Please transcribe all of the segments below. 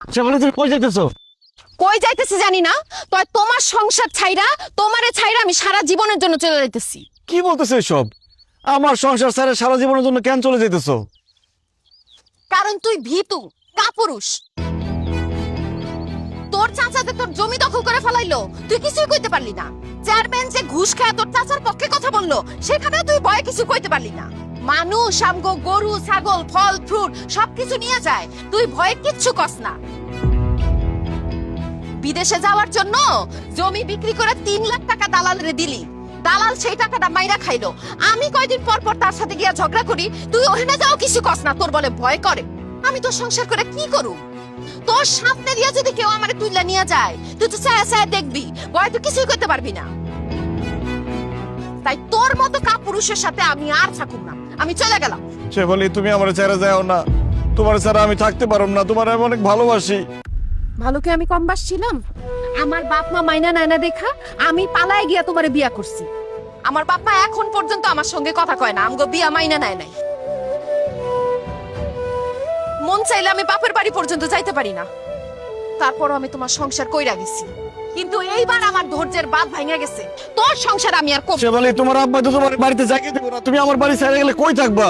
শেফালি তুমি কই যাইতেছো? কই যাইতেছি জানি না, তবে তোমার সংসার ছাইরা তোমারে ছাইরা আমি সারা জীবনের জন্য চলে যাইতেছি। কি বলতেছো এসব? আমার সংসার ছেড়ে সারা জীবনের জন্য কেন চলে যাইতেছো? কারণ তুই ভীতু কাপুরুষ। তোর চাচাতে তোর জমি দখল করে ফেলাইলো, তুই কিছুই কইতে পারলি না। চেয়ারম্যান যে ঘুষ খায় তোর চাচার পক্ষে কথা বললো, সেখানে তুই ভয়ে কিছু কইতে পারলি না। মানুষ আমগো গরু ছাগল ফল ফ্রুট সবকিছু নিয়ে যায়, তুই ভয়ে কিচ্ছু কস না। বিদেশে যাওয়ার জন্য জমি বিক্রি করে 3 লাখ টাকা দালালরে দিলি, দালাল সেই টাকাটা মাইরা খাইলো। আমি কয়দিন পর পর তার সাথে গিয়া ঝগড়া করি, তুই ওখানে যাও কিছু কস না, তোর বলে ভয় করে। আমি তো সংসার করে কি করু? তোর সামনে দিয়া যদি কেউ আমারে তুইলা নিয়ে যায়, তুই তো চায়া চায়া দেখবি, ভয় তুই কিছুই করতে পারবি না। তাই তোর মতো কাপুরুষের সাথে আমি আর থাকুম না, আমি চলে গেলাম। শেফালি তুমি আমার ছেড়ে যাও না, তোমার ছাড়া আমি থাকতে পারব না, তোমার আমি অনেক ভালোবাসি। ভালোকে আমি কম বাসছিলাম? আমার বাপ মা মাইনা নায়না দেখা আমি পালায় গিয়া তোমারে বিয়া করছি। আমার বাপ মা এখন পর্যন্ত আমার সঙ্গে কথা কয় না, আমগো বিয়া মাইনা নেয় নাই। মন চাইলে আমি বাপের বাড়ি পর্যন্ত যাইতে পারি না, তারপরও আমি তোমার সংসার কইরা গেছি। কিন্তু এইবার আমার ধৈর্যের বাঁধ ভাঙা গেছে, তোর সংসার আমি আর করব না। শেফালি তোমার আব্বা তো তোমার বাড়িতে যাইতে দেবো না, তুমি আমার বাড়ি ছেড়ে গেলে কই থাকবা?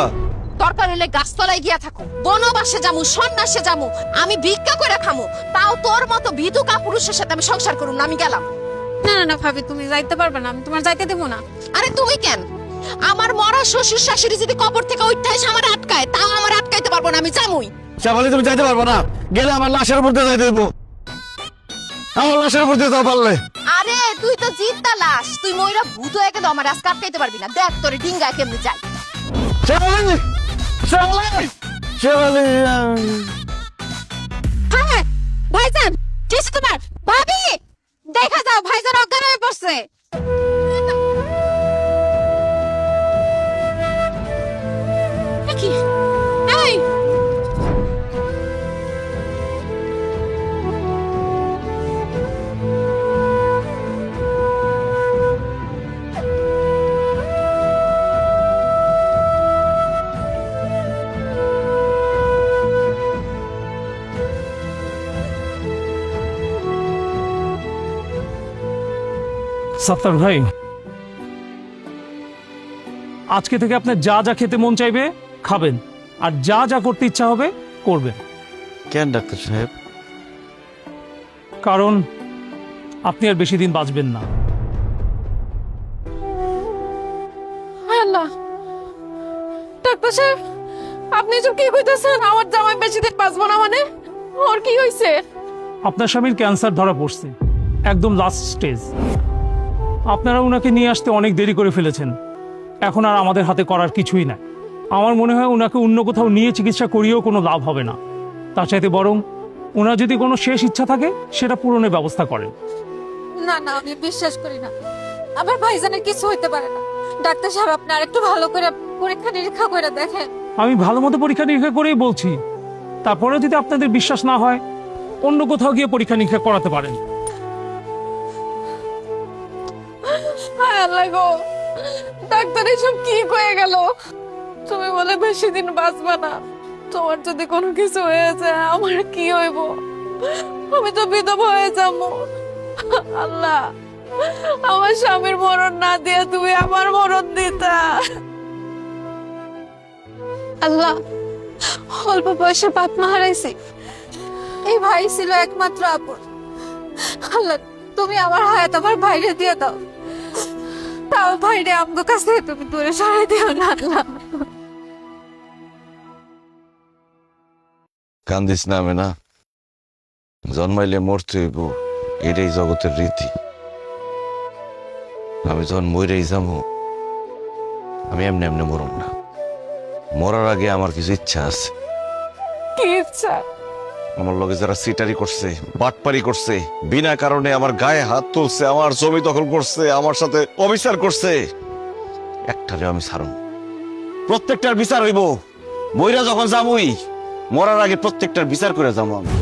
দরকার হলে গাছতলায় গিয়া থাকো, বনবাসে যামু, সন্ন্যাসে যামু, আমি ভিক্ষা করে খামু, তাও তোর মতো ভীতু কাপুরুষের সাথে আমি সংসার করুম না। আমি গেলাম। না না না ভাবি, তুমি যাইতে পারবে না, আমি তোমার যাইতে দেবো না। আরে তুমি কেন? আমার মরা শ্বশুর শাশুড়ি যদি কবর থেকে উঠতে এসে আমার আটকায়, তাও আমার আটকাইতে পারবো না, আমি যামুই। শেফালি তুমি যাইতে পারবো না, গেলে আমার লাশের উপর দিয়ে যাইতে দেবো, আমার লাশের উপর দিয়ে যাও পারলে। আরে তুই তো জিদ্দা লাশ, তুই ময়রা ভূত হয়ে গেলে আমার আজকে আটকাইতে পারবি না। দেখ তোরে ডিঙ্গায় কেমনে যায়। শেফালি শেফালি শেফালি হ্যাঁ ভাইজান, কি হইছে তোমার? ভাবি দেখা যাও, ভাইজান অজ্ঞান হয়ে পড়ছে। কি এই সাত্তার ভাই, আজকে থেকে আপনার যা যা খেতে মন চাইবে খাবেন, আর যা যা করতে ইচ্ছা হবে করবেন। কেন ডাক্তার সাহেব? কারণ আপনি আর বেশি দিন বাঁচবেন না। আল্লাহ, ডাক্তার সাহেব আপনি এসব কি কইতেছেন? আমার জামাই বেশি দিন বাঁচবো না মানে? ওর কি হইছে? আপনার স্বামীর ক্যান্সার ধরা পড়ছে, একদম লাস্ট স্টেজ। আপনারা ওনাকে নিয়ে আসতে অনেক দেরি করে ফেলেছেন, এখন আর আমাদের হাতে করার কিছুই নাই। আমার মনে হয় ওনাকে অন্য কোথাও নিয়ে চিকিৎসা করিয়েও কোনো লাভ হবে না, তার চাইতে বরং ওনার যদি কোনো শেষ ইচ্ছা থাকে সেটা পূরণের ব্যবস্থা করেন। না না, আমি বিশ্বাস করি না, আমার ভাইজানের কিছু হইতে পারে না। ডাক্তার সাহেব আপনি আরেকটু ভালো করে পরীক্ষা নিরীক্ষা করে দেখেন। আমি ভালো মতো পরীক্ষা নিরীক্ষা করেই বলছি, তারপরে যদি আপনাদের বিশ্বাস না হয় অন্য কোথাও গিয়ে পরীক্ষা নিরীক্ষা করাতে পারেন। হায় আল্লাহ গো, ডাক্তার এসব কি কয়ে গেল? তুমি বলে বেশি দিন বাঁচবা না, তোমার যদি কোনো কিছু হয়ে যায় আমার কি হইব? আমি তো বিধবা হয়ে যাবো। আল্লাহ, আমার স্বামীর মরণ না দিয়ে তুমি আমার মরণ দিতা। আল্লাহ, অল্প বয়সে বাপ মা হারাইছি, এই ভাই ছিল একমাত্র আপন। আল্লাহ, তুমি আমার হায়াত আমার ভাইরে দিয়ে দাও, তাও ভাইরে আমগো কাছে তুমি দূরে সরাই দিও না। আল্লাহ, কান্দিস না আমি না, জন্মাইলে মরতে হইব, এটাই জগতের রীতি। আমি যখন মরেই যাবো, আমি এমনি এমনি মরম না, মরার আগে আমার কিছু ইচ্ছা আছে। কি ইচ্ছা? আমার লগে যারা সিটারি করছে, বাটপারি করছে, বিনা কারণে আমার গায়ে হাত তুলছে, আমার জমি দখল করছে, আমার সাথে অবিচার করছে, একটারে আমি ছাড়ব, প্রত্যেকটার বিচার হইব। মইরা যখন যাবই, মরার আগে প্রত্যেকটার বিচার করে যাবো আমি।